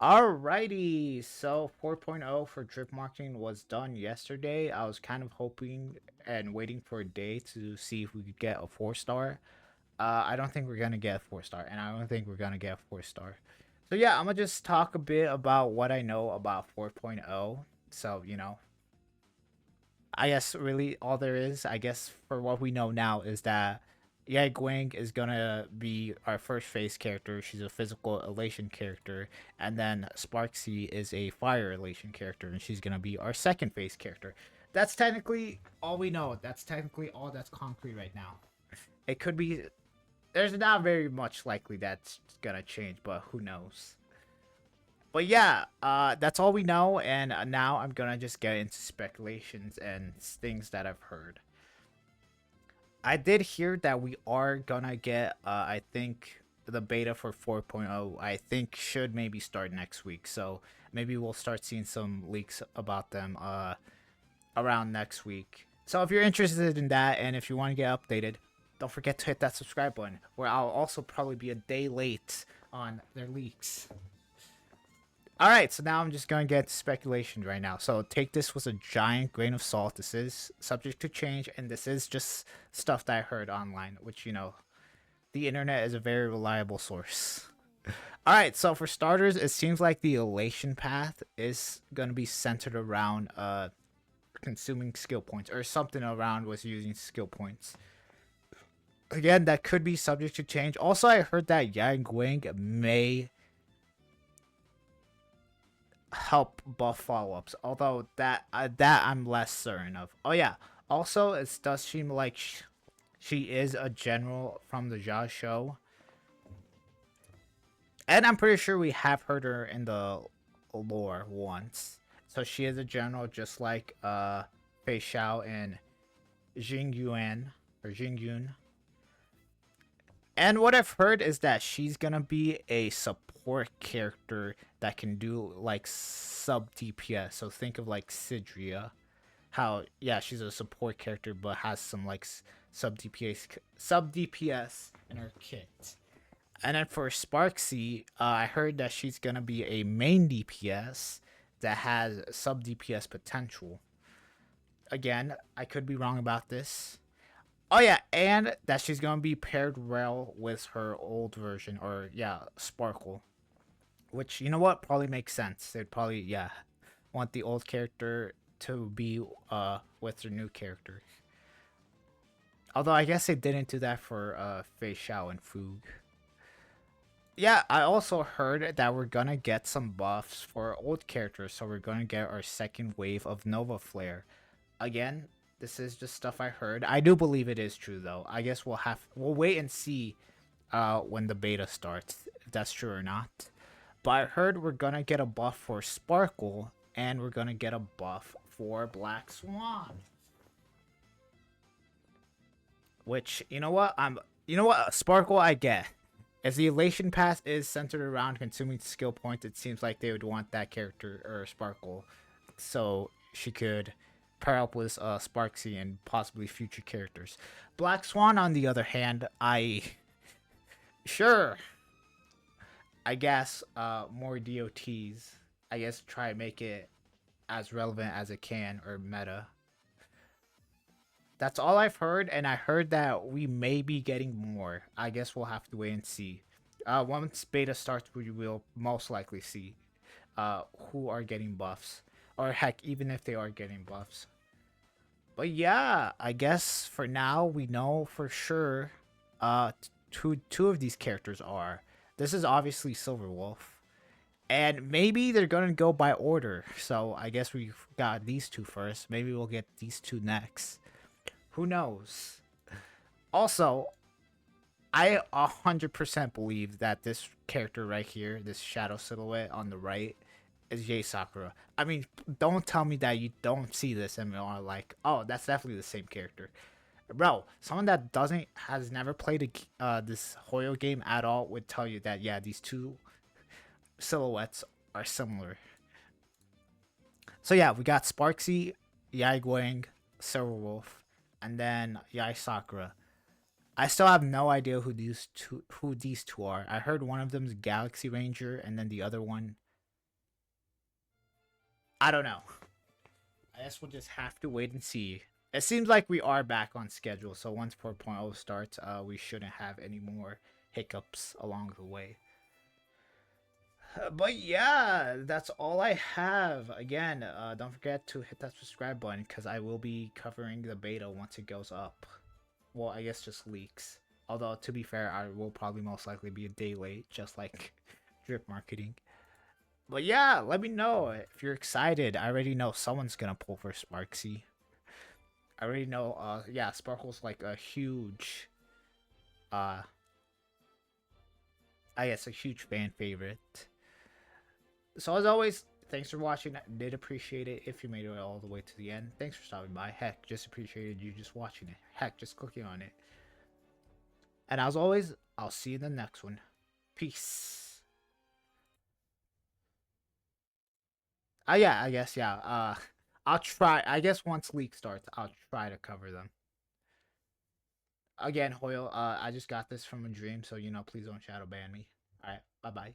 Alrighty, so 4.0 for drip marketing was done yesterday. I was kind of hoping and waiting for a day to see if we could get a 4 star. I don't think we're gonna get a 4 star, and I don't think we're gonna get a 4 star. So yeah, I'm gonna just talk a bit about what I know about 4.0. So I guess really all there is, I guess for what we know now is that Yai Guang is gonna be our first phase character. She's a physical elation character, and then Sparksy is a fire elation character, and she's gonna be our second phase character. That's technically all we know. That's technically all that's concrete right now. It could be. There's not very much likely that's gonna change, but who knows? But yeah, that's all we know, and now I'm gonna just get into speculations and things that I've heard. I did hear that we are gonna get, I think, the beta for 4.0, I think, should maybe start next week. So maybe we'll start seeing some leaks about them around next week. So if you're interested in that and if you want to get updated, don't forget to hit that subscribe button, where I'll also probably be a day late on their leaks. Alright, so now I'm just going to get into speculation right now. So take this with a giant grain of salt. This is subject to change, and this is just stuff that I heard online, which, the internet is a very reliable source. Alright, so for starters, it seems like the elation path is going to be centered around consuming skill points, or something around with using skill points. Again, that could be subject to change. Also, I heard that Yang Wing may help buff follow-ups, although that I'm less certain of. Oh yeah, also it does seem like she is a general from the Ja show, and I'm pretty sure we have heard her in the lore once. So she is a general, just like Fei Xiao and Jing Yuan or Jing Yun. And what I've heard is that she's gonna be a support character that can do like sub DPS. So think of like Sidria. How yeah, she's a support character but has some like sub DPS in her kit. And then for Sparksy, I heard that she's gonna be a main DPS that has sub DPS potential. Again, I could be wrong about this. Oh yeah, and that she's gonna be paired well with her old version, or yeah, Sparkle. Which, you know what, probably makes sense. They'd probably, yeah, want the old character to be with their new character. Although I guess they didn't do that for Fei Xiao and Foog. Yeah, I also heard that we're gonna get some buffs for old characters, so we're gonna get our second wave of Nova Flare. Again, this is just stuff I heard. I do believe it is true though. I guess we'll wait and see when the beta starts, if that's true or not. But I heard we're gonna get a buff for Sparkle, and we're gonna get a buff for Black Swan. Which, Sparkle I get. As the Elation Pass is centered around consuming skill points, it seems like they would want that character, or Sparkle, so she could pair up with Sparksy and possibly future characters. Black Swan, on the other hand, sure, I guess more DOTs. I guess try to make it as relevant as it can, or meta. That's all I've heard, and I heard that we may be getting more. I guess we'll have to wait and see. Once beta starts, we will most likely see who are getting buffs, or heck, even if they are getting buffs. But yeah, I guess for now we know for sure two of these characters are. This is obviously Silverwolf. And maybe they're gonna go by order. So I guess we got these two first. Maybe we'll get these two next. Who knows? Also, I 100% believe that this character right here, this shadow silhouette on the right, is Yae Sakura. I mean, don't tell me that you don't see this and are like, oh, that's definitely the same character. Bro, someone that has never played this Hoyo game at all would tell you that, yeah, these two silhouettes are similar. So yeah, we got Sparksy, Yai Guang, Silverwolf, and then Yae Sakura. I still have no idea who these two are. I heard one of them is Galaxy Ranger, and then the other one, I don't know. I guess we'll just have to wait and see. It seems like we are back on schedule, so once 4.0 starts, we shouldn't have any more hiccups along the way. But yeah, that's all I have. Again, don't forget to hit that subscribe button because I will be covering the beta once it goes up. Well, I guess just leaks. Although, to be fair, I will probably most likely be a day late, just like drip marketing. But yeah, let me know if you're excited. I already know someone's gonna pull for Sparksy. I already know, yeah, Sparkle's like a huge, uh, I guess a huge fan favorite. So as always, thanks for watching. I did appreciate it if you made it all the way to the end. Thanks for stopping by. Heck, just appreciated you just watching it. Heck, just clicking on it. And as always, I'll see you in the next one. Peace. Yeah, I guess, yeah. I'll try. I guess once leak starts, I'll try to cover them. Again, Hoyle, I just got this from a dream, so, please don't shadow ban me. Alright, bye-bye.